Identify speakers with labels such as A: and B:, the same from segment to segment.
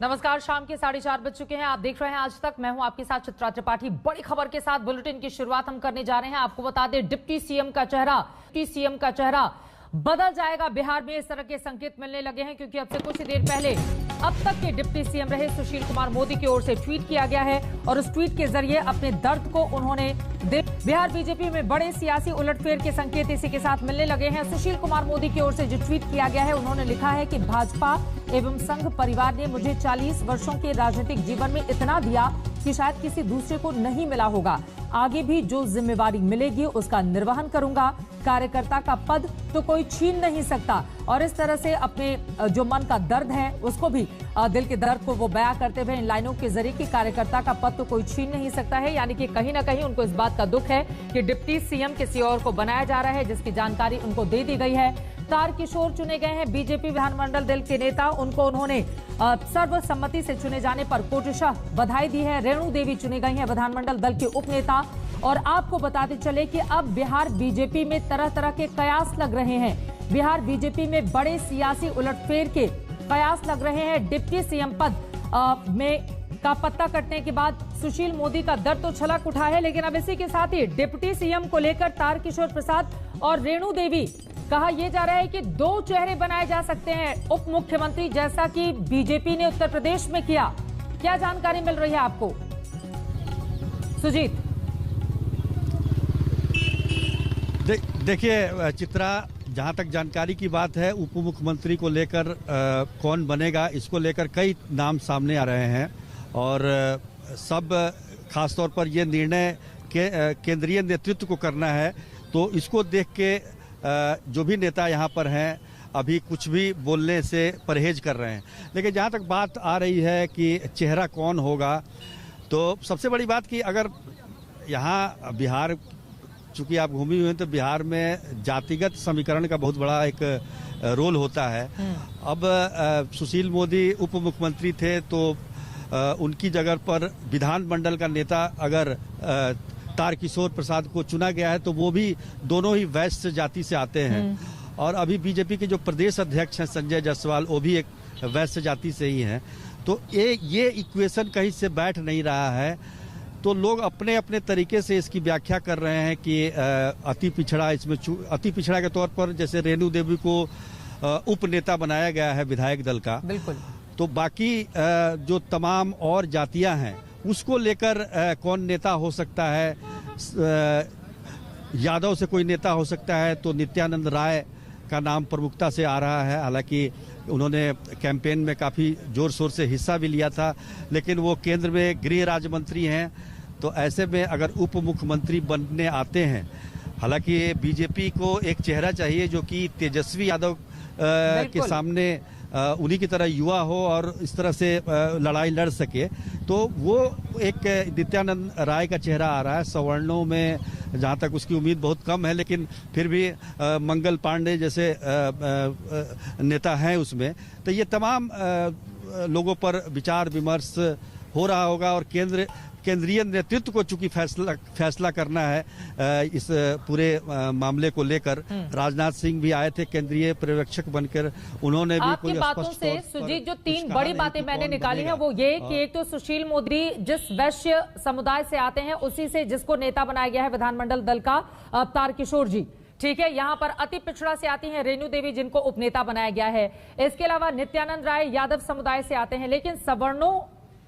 A: नमस्कार, शाम के 4:30 बज चुके हैं। आप देख रहे हैं आज तक। मैं हूं आपके साथ चित्रा त्रिपाठी। बड़ी खबर के साथ बुलेटिन की शुरुआत हम करने जा रहे हैं। आपको बता दें, डिप्टी सीएम का चेहरा बदल जाएगा बिहार में, इस तरह के संकेत मिलने लगे हैं, क्योंकि अब से कुछ ही देर पहले अब तक के डिप्टी सीएम रहे सुशील कुमार मोदी की ओर से ट्वीट किया गया है और उस ट्वीट के जरिए अपने दर्द को उन्होंने बिहार बीजेपी में बड़े सियासी उलटफेर के संकेत इसी के साथ मिलने लगे हैं। सुशील कुमार मोदी की ओर से जो ट्वीट किया गया है, उन्होंने लिखा है कि भाजपा एवं संघ परिवार ने मुझे 40 वर्षों के राजनीतिक जीवन में इतना दिया कि शायद किसी दूसरे को नहीं मिला होगा। आगे भी जो जिम्मेवारी मिलेगी उसका निर्वहन करूंगा। कार्यकर्ता का पद तो कोई छीन नहीं सकता। और इस तरह से अपने जो मन का दर्द है उसको भी, दिल के दर्द को वो बयां करते हुए इन लाइनों के जरिए कि कार्यकर्ता का पद तो कोई छीन नहीं सकता है, यानी कि कहीं ना कहीं उनको इस बात का दुख है कि डिप्टी सीएम किसी और को बनाया जा रहा है, जिसकी जानकारी उनको दे दी गई है। तारकिशोर चुने गए हैं बीजेपी विधानमंडल दल के नेता। उनको उन्होंने सर्वसम्मति से चुने जाने पर कोटशः बधाई दी है। रेणु देवी चुनी गई हैं विधानमंडल दल के उपनेता। और आपको बताते चले कि अब बिहार बीजेपी में तरह तरह के कयास लग रहे हैं। बिहार बीजेपी में बड़े सियासी उलटफेर के कयास लग रहे हैं। डिप्टी सीएम पद में का पत्ता कटने के बाद सुशील मोदी का दर्द तो छलक उठा है, लेकिन अब इसी के साथ ही डिप्टी सीएम को लेकर तारकिशोर प्रसाद और रेणु देवी, कहा यह जा रहा है कि 2 चेहरे बनाए जा सकते हैं उप मुख्यमंत्री, जैसा कि बीजेपी ने उत्तर प्रदेश में किया। क्या जानकारी मिल रही है आपको, सुजीत?
B: देखिए चित्रा, जहां तक जानकारी की बात है, उप मुख्यमंत्री को लेकर कौन बनेगा, इसको लेकर कई नाम सामने आ रहे हैं और सब खासतौर पर यह निर्णय केंद्रीय नेतृत्व को करना है। तो इसको देख के जो भी नेता यहाँ पर हैं अभी कुछ भी बोलने से परहेज कर रहे हैं। लेकिन जहाँ तक बात आ रही है कि चेहरा कौन होगा, तो सबसे बड़ी बात कि अगर यहाँ बिहार, चूंकि आप घूमी हुई हैं, तो बिहार में जातिगत समीकरण का बहुत बड़ा एक रोल होता है। अब सुशील मोदी उप मुख्यमंत्री थे, तो उनकी जगह पर विधानमंडल का नेता अगर तारकिशोर प्रसाद को चुना गया है, तो वो भी दोनों ही वैश्य जाति से आते हैं। और अभी बीजेपी के जो प्रदेश अध्यक्ष हैं संजय जायसवाल, वो भी एक वैश्य जाति से ही हैं। तो ये इक्वेशन कहीं से बैठ नहीं रहा है। तो लोग अपने अपने तरीके से इसकी व्याख्या कर रहे हैं कि अति पिछड़ा, इसमें अति पिछड़ा के तौर पर जैसे रेणु देवी को उप नेता बनाया गया है विधायक दल का, बिल्कुल। तो बाकी जो तमाम और जातियां हैं उसको लेकर कौन नेता हो सकता है, यादव से कोई नेता हो सकता है, तो नित्यानंद राय का नाम प्रमुखता से आ रहा है। हालांकि उन्होंने कैंपेन में काफ़ी जोर शोर से हिस्सा भी लिया था, लेकिन वो केंद्र में गृह राज्य मंत्री हैं। तो ऐसे में अगर उप मुख्यमंत्री बनने आते हैं, हालांकि बीजेपी को एक चेहरा चाहिए जो कि तेजस्वी यादव के सामने उन्हीं की तरह युवा हो और इस तरह से लड़ाई लड़ सके। तो वो एक नित्यानंद राय का चेहरा आ रहा है। सवर्णों में जहाँ तक उसकी उम्मीद बहुत कम है, लेकिन फिर भी मंगल पांडे जैसे नेता हैं उसमें। तो ये तमाम लोगों पर विचार विमर्श हो रहा होगा और केंद्रीय नेतृत्व को चूंकि फैसला करना है इस पूरे मामले को लेकर। राजनाथ सिंह भी आए थे केंद्रीय पर्यवेक्षक बनकर, उन्होंने भी
A: आपकी बातों से सुजीत जो 3 बड़ी बातें मैंने निकाली हैं वो ये कि एक तो सुशील मोदी जिस वैश्य समुदाय से आते हैं, उसी से जिसको नेता बनाया गया है विधानमंडल दल का तारकिशोर जी, ठीक है। यहाँ पर अति पिछड़ा से आती हैं रेणु देवी, जिनको उपनेता बनाया गया है। इसके अलावा नित्यानंद राय यादव समुदाय से आते हैं, लेकिन सवर्णों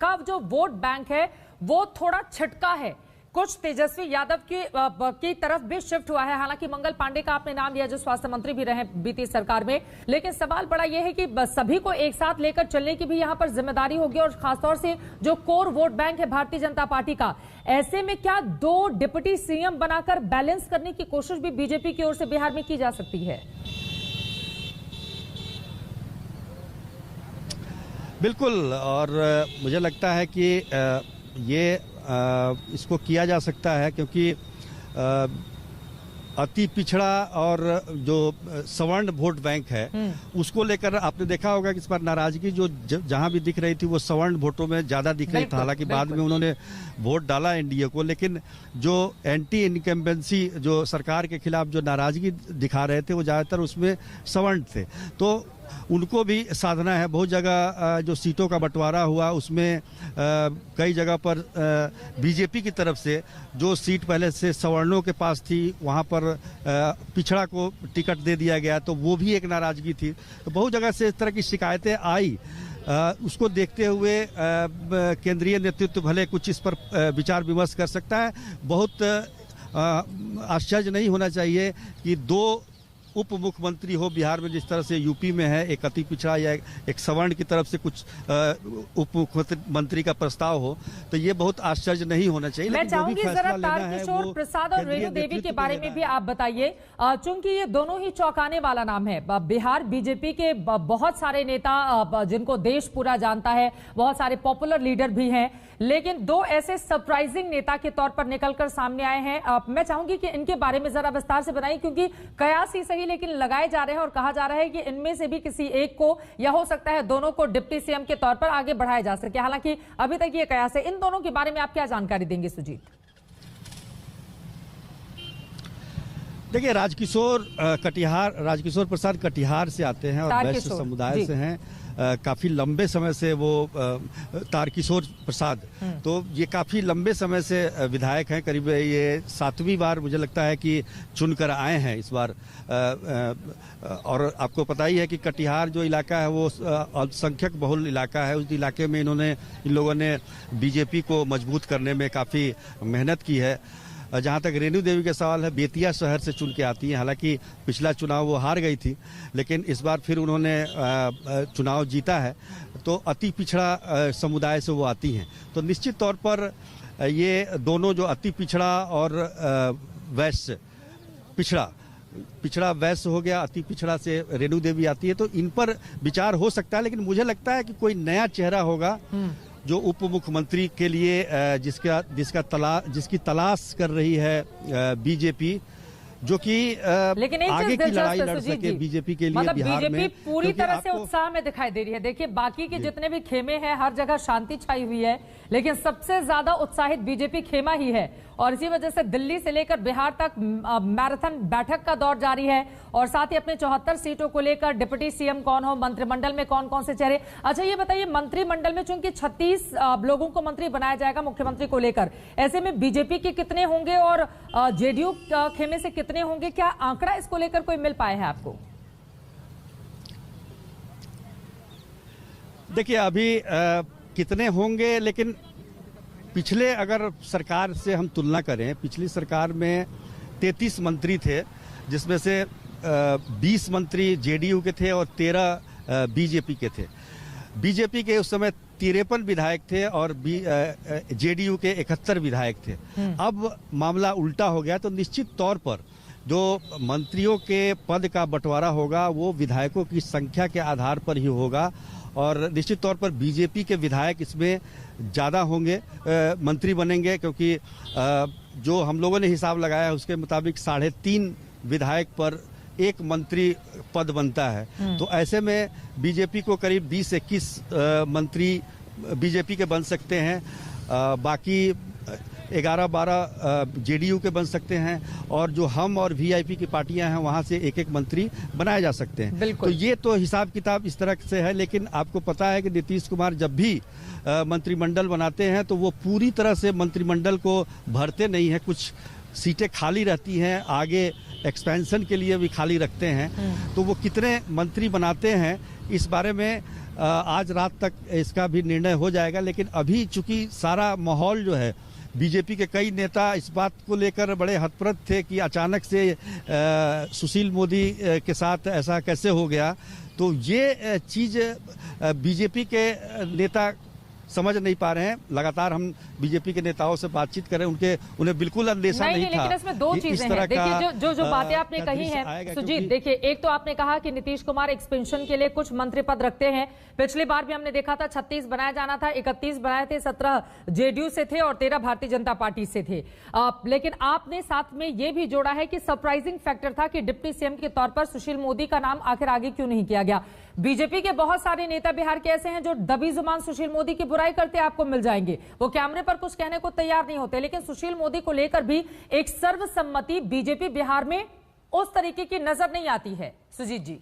A: का जो वोट बैंक है वो थोड़ा छिटका है, कुछ तेजस्वी यादव की तरफ भी शिफ्ट हुआ है। हालांकि मंगल पांडे का आपने नाम लिया, जो स्वास्थ्य मंत्री भी रहे बीती सरकार में, लेकिन सवाल बड़ा यह है कि सभी को एक साथ लेकर चलने की भी यहां पर जिम्मेदारी होगी, और खासतौर से जो कोर वोट बैंक है भारतीय जनता पार्टी का। ऐसे में क्या 2 डिप्टी सीएम बनाकर बैलेंस करने की कोशिश भी बीजेपी की ओर से बिहार में की जा सकती है?
B: बिल्कुल, और मुझे लगता है कि ये इसको किया जा सकता है, क्योंकि अति पिछड़ा और जो सवर्ण वोट बैंक है उसको लेकर आपने देखा होगा कि इस बार नाराजगी जो जहां भी दिख रही थी वो सवर्ण वोटों में ज्यादा दिख रही था। हालांकि बाद में उन्होंने वोट डाला एनडीए को, लेकिन जो एंटी इनकम्बेंसी जो सरकार के खिलाफ जो नाराजगी दिखा रहे थे वो ज्यादातर उसमें सवर्ण थे। तो उनको भी साधना है। बहुत जगह जो सीटों का बंटवारा हुआ उसमें कई जगह पर बीजेपी की तरफ से जो सीट पहले से सवर्णों के पास थी वहाँ पर पिछड़ा को टिकट दे दिया गया, तो वो भी एक नाराजगी थी। तो बहुत जगह से इस तरह की शिकायतें आई। उसको देखते हुए केंद्रीय नेतृत्व भले कुछ इस पर विचार विमर्श कर सकता है। बहुत आश्चर्य नहीं होना चाहिए कि दो उप मुख्यमंत्री हो बिहार में, जिस तरह से यूपी में है, एक अति पिछड़ा या एक सवर्ण की तरफ से कुछ उप मुख्यमंत्री का प्रस्ताव हो, तो ये बहुत आश्चर्य नहीं होना चाहिए।
A: मैं चाहूंगी जरा तारकिशोर प्रसाद और रेणु देवी के बारे में भी आप बताइए, चूंकि ये दोनों ही चौंकाने वाला नाम है। बिहार बीजेपी के बहुत सारे नेता जिनको देश पूरा जानता है, बहुत सारे पॉपुलर लीडर भी हैं, लेकिन दो ऐसे सरप्राइजिंग नेता के तौर पर निकलकर सामने आए हैं। मैं चाहूंगी कि इनके बारे में जरा विस्तार से बताइए, क्योंकि कयास ही सही लेकिन लगाए जा रहे हैं और कहा जा रहा है कि इनमें से भी किसी एक को या हो सकता है दोनों को डिप्टी सीएम के तौर पर आगे बढ़ाया जा सके। हालांकि अभी तक ये कयास है। इन दोनों के बारे में आप क्या जानकारी देंगे सुजीत?
B: देखिए, राजकिशोर प्रसाद कटिहार से आते हैं और वैश्य समुदाय से हैं। काफी लंबे समय से वो तारकिशोर प्रसाद, तो ये काफी लंबे समय से विधायक हैं। करीब ये 7वीं बार मुझे लगता है कि चुनकर आए हैं इस बार। और आपको पता ही है कि कटिहार जो इलाका है वो अल्पसंख्यक बहुल इलाका है। उस इलाके में इन लोगों ने बीजेपी को मजबूत करने में काफी मेहनत की है। जहाँ तक रेणु देवी का सवाल है, बेतिया शहर से चुन के आती हैं। हालांकि पिछला चुनाव वो हार गई थी, लेकिन इस बार फिर उन्होंने चुनाव जीता है। तो अति पिछड़ा समुदाय से वो आती हैं। तो निश्चित तौर पर ये दोनों जो अति पिछड़ा और वैश्य, पिछड़ा वैश्य हो गया, अति पिछड़ा से रेणु देवी आती है, तो इन पर विचार हो सकता है। लेकिन मुझे लगता है कि कोई नया चेहरा होगा जो उप मुख्यमंत्री के लिए जिसकी तलाश कर रही है बीजेपी, जो कि आगे की लड़ाई लड़ सके बीजेपी के लिए।
A: मतलब
B: बिहार
A: बीजेपी
B: में
A: पूरी तरह से उत्साह में दिखाई दे रही है। देखिए, बाकी के जितने भी खेमे हैं हर जगह शांति छाई हुई है, लेकिन सबसे ज्यादा उत्साहित बीजेपी खेमा ही है। और इसी वजह से दिल्ली से लेकर बिहार तक मैराथन बैठक का दौर जारी है। और साथ ही अपने 74 सीटों को लेकर डिप्टी सीएम कौन हो, मंत्रिमंडल में कौन कौन से चेहरे। अच्छा, ये बताइए, मंत्रिमंडल में चूंकि 36 लोगों को मंत्री बनाया जाएगा मुख्यमंत्री को लेकर, ऐसे में बीजेपी के कितने होंगे और जेडीयू खेमे से कितने होंगे? क्या आंकड़ा इसको लेकर कोई मिल पाया है आपको?
B: देखिए, अभी कितने होंगे, लेकिन पिछले अगर सरकार से हम तुलना करें, पिछली सरकार में 33 मंत्री थे, जिसमें से 20 मंत्री जेडीयू के थे और 13 बीजेपी के थे। बीजेपी के उस समय 53 विधायक थे और जेडीयू के 71 विधायक थे। अब मामला उल्टा हो गया। तो निश्चित तौर पर जो मंत्रियों के पद का बंटवारा होगा वो विधायकों की संख्या के आधार पर ही होगा। और निश्चित तौर पर बीजेपी के विधायक इसमें ज़्यादा होंगे, मंत्री बनेंगे, क्योंकि जो हम लोगों ने हिसाब लगाया है उसके मुताबिक 3.5 विधायक पर एक मंत्री पद बनता है। तो ऐसे में बीजेपी को करीब 20-21 मंत्री बीजेपी के बन सकते हैं, बाकी 11-12 जेडीयू के बन सकते हैं, और जो हम और वीआईपी की पार्टियां हैं वहां से एक मंत्री बनाए जा सकते हैं। तो ये तो हिसाब किताब इस तरह से है। लेकिन आपको पता है कि नीतीश कुमार जब भी मंत्रिमंडल बनाते हैं तो वो पूरी तरह से मंत्रिमंडल को भरते नहीं है। कुछ सीटें खाली रहती हैं, आगे एक्सपेंशन के लिए भी खाली रखते हैं। तो वो कितने मंत्री बनाते हैं इस बारे में आज रात तक इसका भी निर्णय हो जाएगा। लेकिन अभी चूंकि सारा माहौल जो है, बीजेपी के कई नेता इस बात को लेकर बड़े हतप्रभ थे कि अचानक से सुशील मोदी के साथ ऐसा कैसे हो गया। तो ये चीज बीजेपी के नेता समझ नहीं पा रहे हैं। लगातार हम बीजेपी के नेताओं से बातचीत करें, उन्हें बिल्कुल अंदेशा नहीं था।
A: लेकिन इसमें दो चीजें हैं। देखिए, जो बातें आपने कही हैं सुजीत, देखिए, एक तो आपने कहा कि नीतीश कुमार एक्सपेंशन के लिए कुछ मंत्री पद रखते हैं। पिछली बार भी हमने देखा था 36 बनाया जाना था, 31 बनाए थे, 17 जेडीयू से थे और 13 भारतीय जनता पार्टी से थे। लेकिन आपने साथ में ये भी जोड़ा है कि सरप्राइजिंग फैक्टर था कि डिप्टी सीएम के तौर पर सुशील मोदी का नाम आखिर आगे क्यों नहीं किया गया। बीजेपी के बहुत सारे नेता बिहार के ऐसे हैं जो दबी जुबान सुशील मोदी की बुराई करते आपको मिल जाएंगे। वो कैमरे पर कुछ कहने को तैयार नहीं होते, लेकिन सुशील मोदी को लेकर भी एक सर्वसम्मति बीजेपी बिहार में उस तरीके की नजर नहीं आती है। सुजीत जी,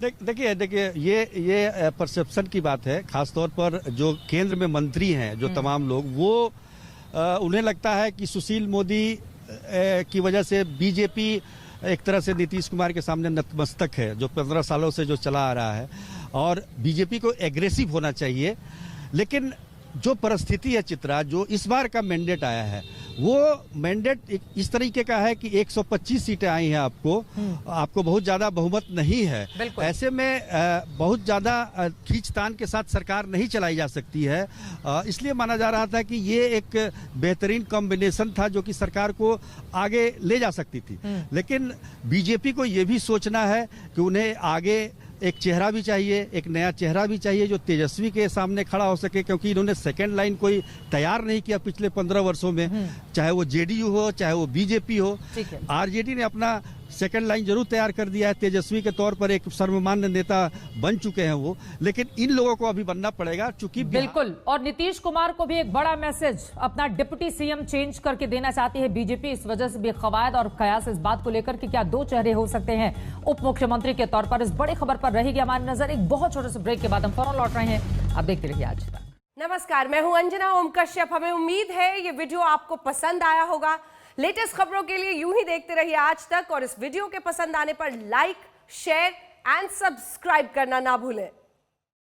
B: देखिए ये परसेप्शन की बात है। खासतौर पर जो केंद्र में मंत्री हैं, जो तमाम लोग, वो उन्हें लगता है कि सुशील मोदी की वजह से बीजेपी एक तरह से नीतीश कुमार के सामने नतमस्तक है, जो 15 सालों से जो चला आ रहा है, और बीजेपी को एग्रेसिव होना चाहिए। लेकिन जो परिस्थिति है चित्रा, जो इस बार का मैंडेट आया है, वो मैंडेट इस तरीके का है कि 125 सीटें आई हैं आपको बहुत ज्यादा बहुमत नहीं है। ऐसे में बहुत ज्यादा खींचतान के साथ सरकार नहीं चलाई जा सकती है। इसलिए माना जा रहा था कि ये एक बेहतरीन कॉम्बिनेशन था जो कि सरकार को आगे ले जा सकती थी। लेकिन बीजेपी को ये भी सोचना है कि उन्हें आगे एक चेहरा भी चाहिए, एक नया चेहरा भी चाहिए जो तेजस्वी के सामने खड़ा हो सके, क्योंकि इन्होंने सेकंड लाइन कोई तैयार नहीं किया पिछले 15 वर्षों में, चाहे वो जेडीयू हो चाहे वो बीजेपी हो। आरजेडी ने अपना सेकंड लाइन जरूर तैयार कर दिया है, तेजस्वी के तौर पर एक सर्वमान्य नेता बन चुके हैं वो, लेकिन इन लोगों को अभी बनना पड़ेगा चूंकि
A: बिल्कुल। और नीतीश कुमार को भी एक बड़ा मैसेज अपना डिप्टी सीएम चेंज करके देना चाहती है बीजेपी। इस वजह से भी कवायद और कयास इस बात को लेकर कि क्या दो चेहरे हो सकते हैं उप मुख्यमंत्री के तौर पर, इस बड़ी खबर पर रहेगी हमारी नजर। एक बहुत छोटे से ब्रेक के बाद हम फौरन लौट रहे हैं, आप देखते रहिए आज तक।
C: नमस्कार, मैं हूं अंजना ओम कश्यप। हमें उम्मीद है ये वीडियो आपको पसंद आया होगा। लेटेस्ट खबरों के लिए यूं ही देखते रहिए आज तक, और इस वीडियो के पसंद आने पर लाइक, शेयर एंड सब्सक्राइब करना ना भूलें।